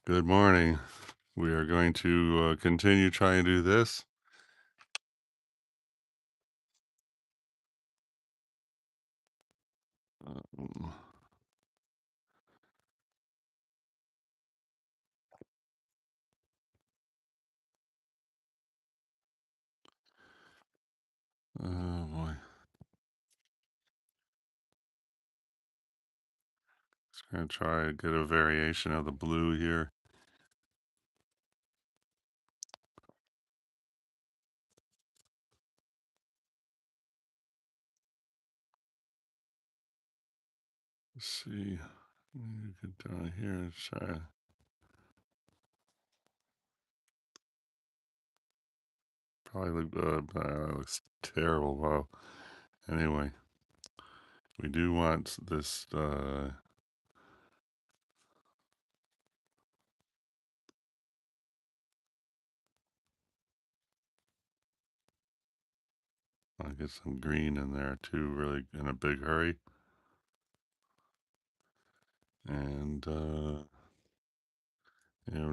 Good morning. We are going to continue trying to do this. Um, oh boy. Just going to try to get a variation of the blue here. Let's see. Get down here and try. Probably looks terrible. Wow. Anyway, we do want this. I'll get some green in there too, really in a big hurry. And I'm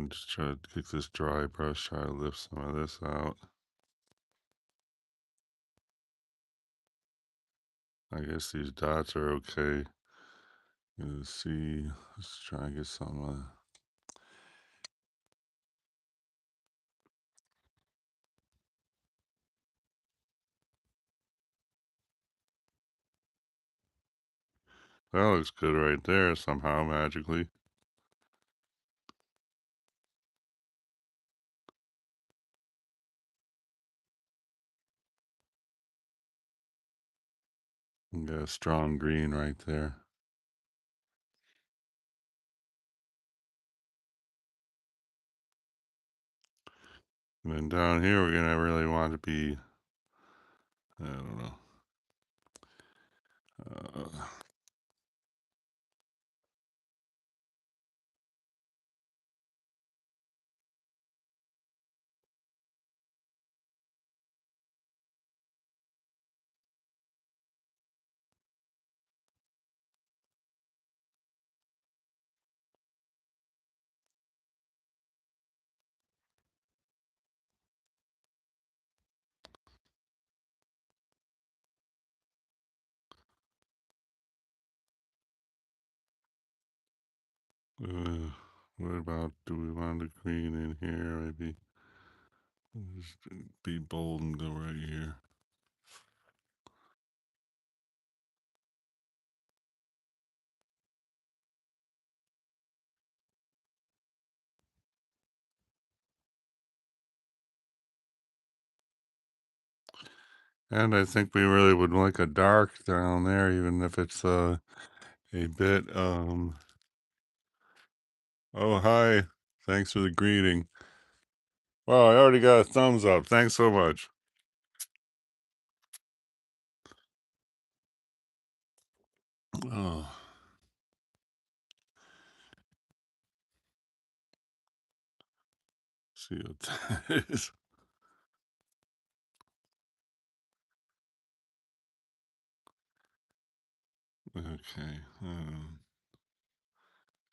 just trying to kick this dry brush, try to lift some of this out. I guess these dots are okay. Let's see. Let's try and get some. That looks good right there somehow, magically. You got a strong green right there. And then down here, we're going to really want to be, I don't know. Uh, what about, do we want the green in here? Maybe just be bold and go right here. And I think we really would like a dark down there, even if it's a bit. Oh, hi. Thanks for the greeting. Wow, I already got a thumbs up. Thanks so much. Oh, see what that is. Okay.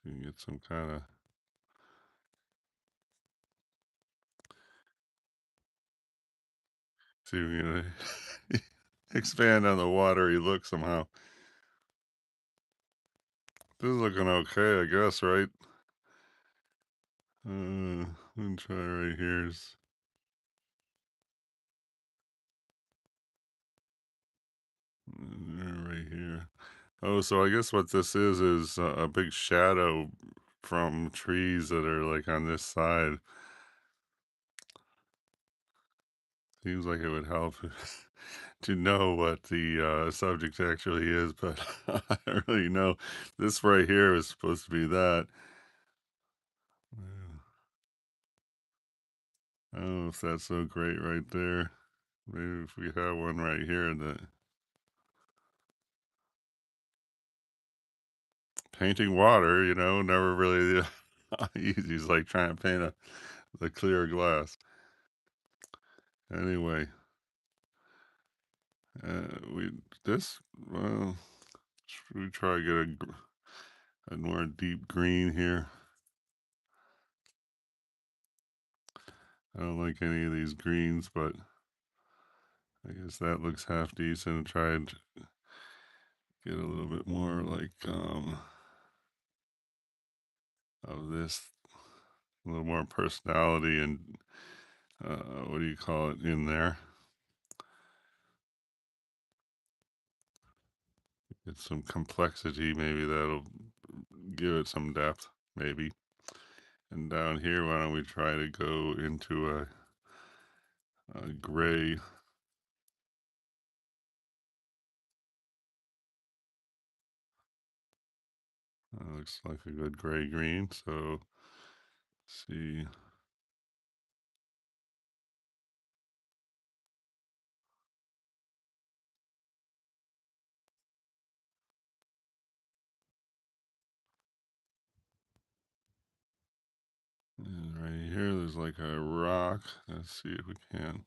You can get some kind of. See, we're gonna expand on the watery look somehow. This is looking okay, I guess, right? Let me try right here's right here. Oh, so I guess what this is a big shadow from trees that are like on this side. Seems like it would help to know what the subject actually is, but I don't really know. This right here is supposed to be that. Yeah. I don't know if that's so great right there. Maybe if we have one right here that painting water, never really easy. It's like trying to paint the clear glass. Anyway, we this well. Should we try to get a more deep green here? I don't like any of these greens, but I guess that looks half decent. Try and get a little bit more like of this, a little more personality and what do you call it in there? Get some complexity. Maybe that'll give it some depth. Maybe. And down here, why don't we try to go into a gray? Looks like a good gray green. So see. And right here, there's like a rock. Let's see if we can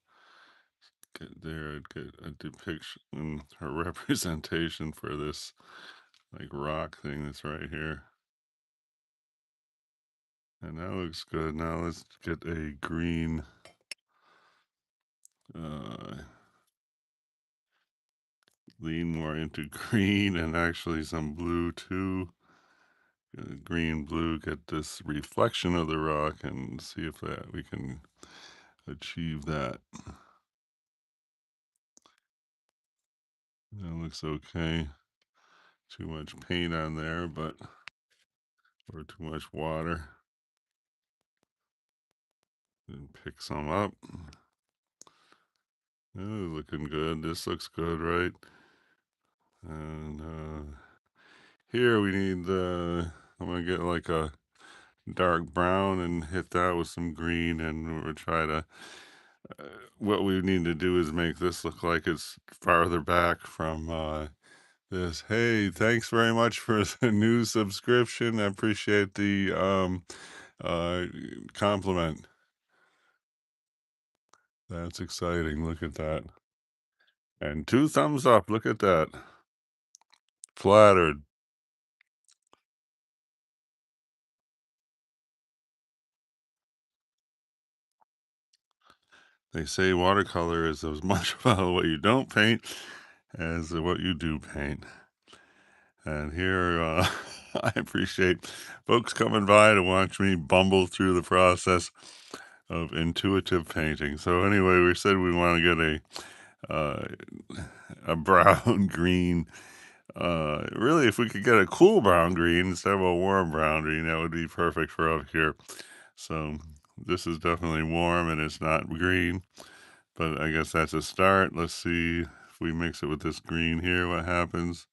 get there and get a depiction, a representation for this like rock thing that's right here. And that looks good. Now let's get a green, uh, lean more into green and actually some blue too. Green, blue, get this reflection of the rock and see if that we can achieve that. That looks okay. Too much paint on there, but or too much water. And pick some up. Oh, looking good. This looks good, right? And here we need I'm gonna get like a dark brown and hit that with some green, and we'll try to. Uh, what we need to do is make this look like it's farther back from this. Hey, thanks very much for the new subscription. I appreciate the uh compliment. That's exciting. Look at that. And 2 thumbs up. Look at that. Flattered. They say watercolor is as much about what you don't paint as what you do paint. And here, I appreciate folks coming by to watch me bumble through the process of intuitive painting. So anyway, we said we want to get a brown green. Really, if we could get a cool brown green instead of a warm brown green, that would be perfect for up here. So this is definitely warm and it's not green, but I guess that's a start. Let's see if we mix it with this green here, what happens.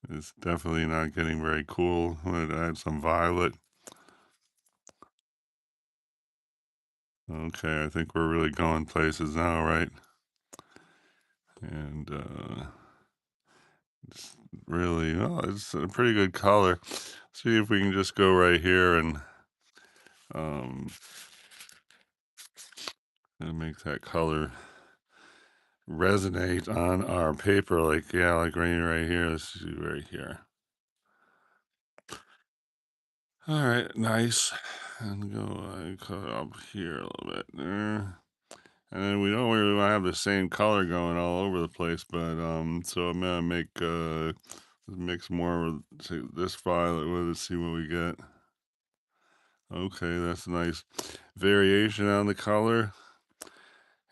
It's definitely not getting very cool. I'm going to add some violet. Okay, I think we're really going places now, right? And it's really, well, it's a pretty good color. See if we can just go right here um, and make that color resonate on our paper. Like, yeah, like right here. Let's see right here. All right, nice. And go cut up here a little bit there. And then we don't really want to have the same color going all over the place, but so I'm gonna make mix more with say, this violet with it, see what we get. Okay, that's a nice variation on the color.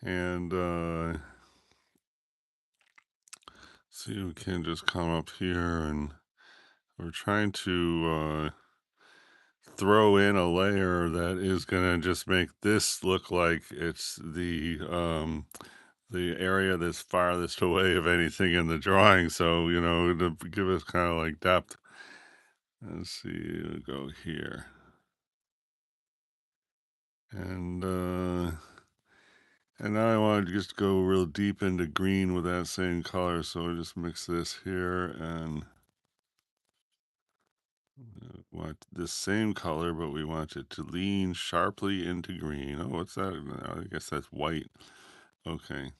And see if we can just come up here and we're trying to throw in a layer that is gonna just make this look like it's the area that's farthest away of anything in the drawing. So, you know, to give us kind of like depth. Let's see, we'll go here. And and now I want to just go real deep into green with that same color. So I just mix this here and want this same color, but we want it to lean sharply into green. Oh, what's that? I guess that's white. Okay.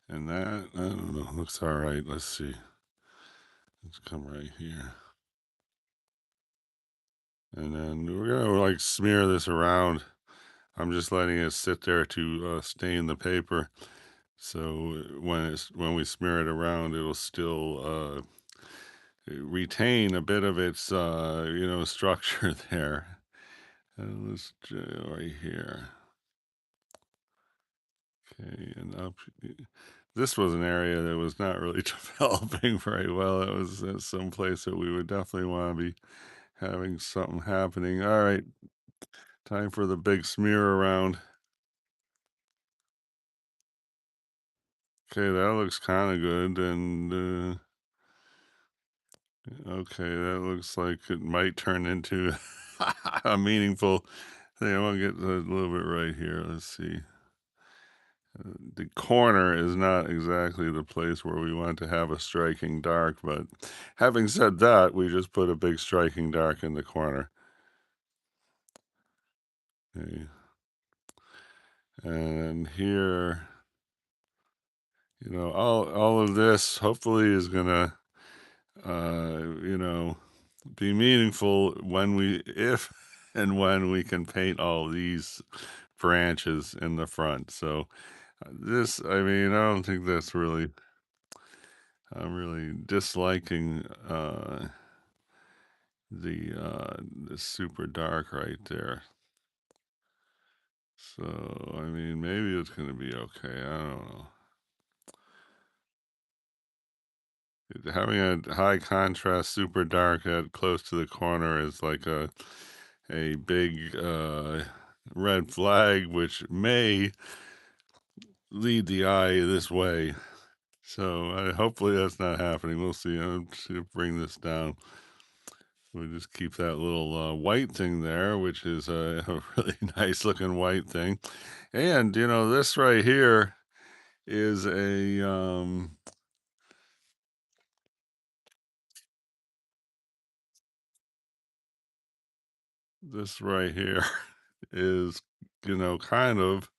And that, I don't know, looks all right. Let's see. Let's come right here. And then we're gonna like smear this around. I'm just letting it sit there to stain the paper. So when we smear it around, it'll still retain a bit of its structure there. And let's right here. Okay, and up. This was an area that was not really developing very well. It was some place that we would definitely want to be having something happening. All right, time for the big smear around. Okay, that looks kind of good, and okay, that looks like it might turn into a meaningful thing. I want to get a little bit right here. Let's see. The corner is not exactly the place where we want to have a striking dark, but having said that, we just put a big striking dark in the corner. Okay. And here, all of this hopefully is gonna, you know, be meaningful when if and when we can paint all these branches in the front. So I mean, I don't think that's really, I'm really disliking the super dark right there. So I mean, maybe it's gonna be okay. I don't know. Having a high contrast super dark at close to the corner is like a big red flag, which may lead the eye this way. So hopefully that's not happening. We'll see. I'm just gonna bring this down. We just keep that little white thing there, which is a really nice looking white thing. And this right here is this right here is kind of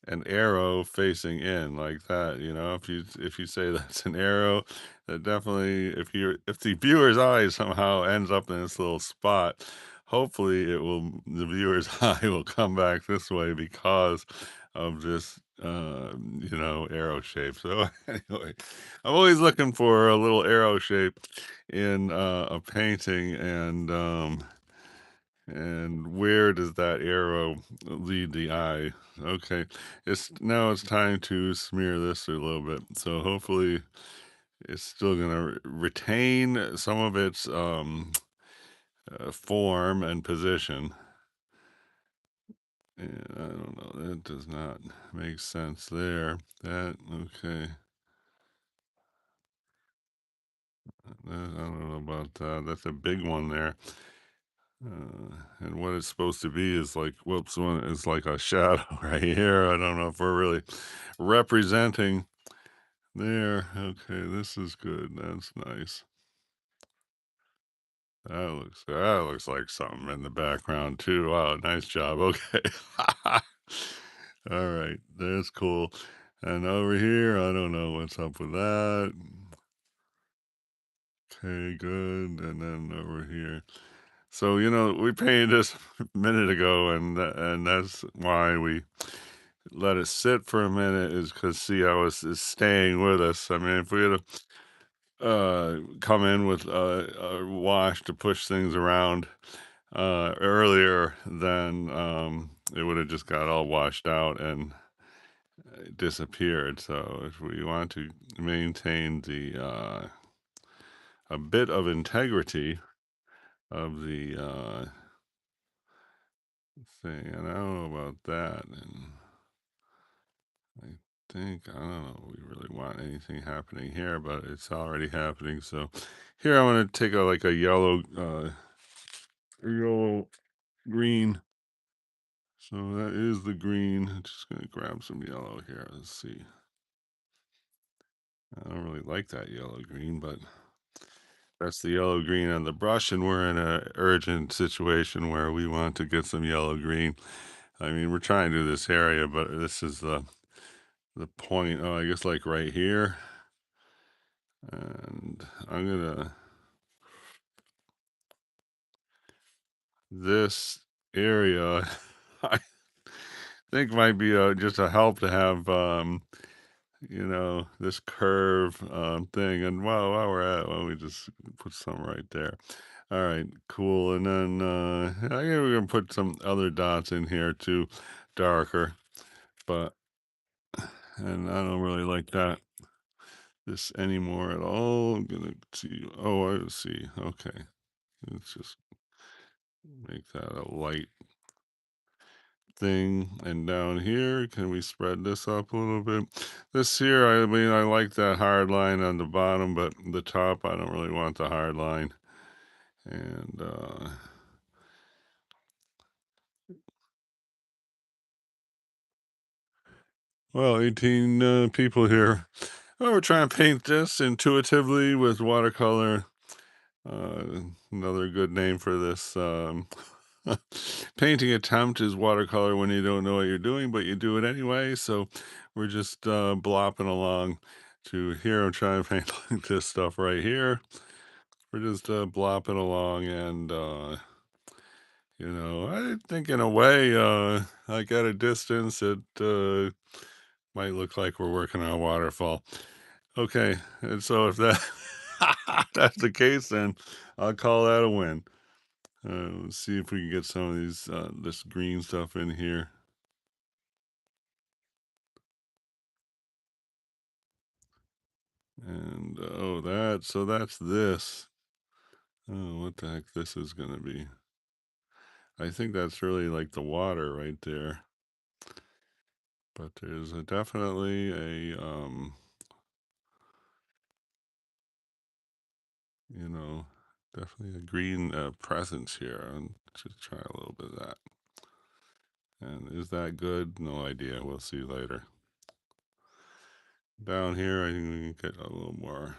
an arrow facing in like that. If you say that's an arrow, that definitely, if the viewer's eye somehow ends up in this little spot, hopefully the viewer's eye will come back this way because of this arrow shape. So anyway, I'm always looking for a little arrow shape in a painting, and where does that arrow lead the eye? Okay, it's time to smear this a little bit. So hopefully it's still gonna retain some of its form and position. And I don't know, that does not make sense there. That okay. I don't know about that. That's a big one there. And what it's supposed to be is like, whoops, one is like a shadow right here. I don't know if we're really representing there. Okay, this is good. That's nice. That looks like something in the background too. Wow, nice job. Okay. All right, that's cool. And over here, I don't know what's up with that. Okay, good. And then over here. So, we painted this a minute ago, and that's why we let it sit for a minute, is because see how it's staying with us. I mean, if we had come in with a wash to push things around earlier, then it would have just got all washed out and disappeared. So if we want to maintain the a bit of integrity of the thing, and I don't know about that, and I I don't know, we really want anything happening here, but it's already happening. So here I want to take like a yellow green. So that is the green. I'm just gonna grab some yellow here. Let's see. I don't really like that yellow green, but that's the yellow green on the brush, and we're in a urgent situation where we want to get some yellow green. I mean, we're trying to do this area, but this is the point. Oh, I guess like right here. And I'm gonna this area I think might be just a help to have this curve thing. And while we're at it, why don't we just put some right there? All right, cool. And then I think we're gonna put some other dots in here too, darker. But and I don't really like this anymore at all. I'm gonna see. Oh, I see. Okay, let's just make that a light thing. And down here, can we spread this up a little bit? This here, I mean, I like that hard line on the bottom, but the top, I don't really want the hard line. And well, 18 people here. Oh, we're trying to paint this intuitively with watercolor. Another good name for this painting attempt is watercolor when you don't know what you're doing, but you do it anyway. So we're just blopping along to here. I'm trying to paint like this stuff right here. We're just blopping along, and I think in a way, like at a distance, it might look like we're working on a waterfall. Okay, and so if that's the case, then I'll call that a win. Let's see if we can get some of these this green stuff in here. And oh, that's this. Oh, what the heck this is gonna be? I think that's really like the water right there. But there's definitely you know, definitely a green presence here. And just try a little bit of that. And is that good? No idea. We'll see later. Down here, I think we can get a little more.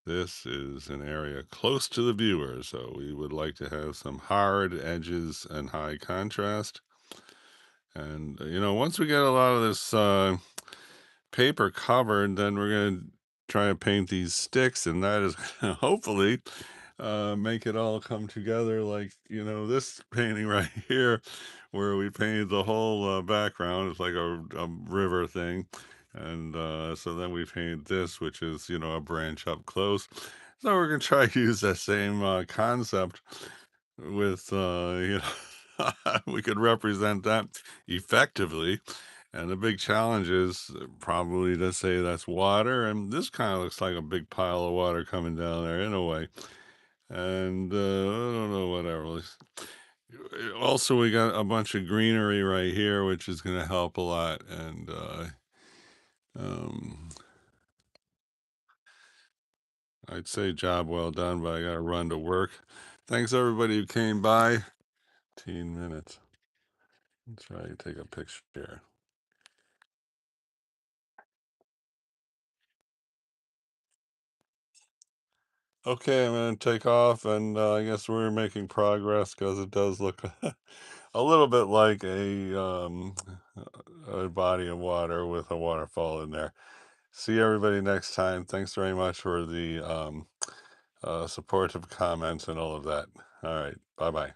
This is an area close to the viewer, so we would like to have some hard edges and high contrast. And, once we get a lot of this paper covered, then we're going to try to paint these sticks, and that is gonna hopefully make it all come together like, this painting right here, where we painted the whole background. It's like a river thing. And so then we painted this, which is, a branch up close. So we're going to try to use that same concept with, we could represent that effectively. And the big challenge is probably to say that's water. And this kind of looks like a big pile of water coming down there in a way. And I don't know, whatever. Also, we got a bunch of greenery right here, which is going to help a lot. And um, I'd say job well done, but I got to run to work. Thanks everybody who came by. 15 minutes. Let's try to take a picture. Okay, I'm going to take off, and I guess we're making progress because it does look a little bit like a body of water with a waterfall in there. See everybody next time. Thanks very much for the supportive comments and all of that. All right, bye bye.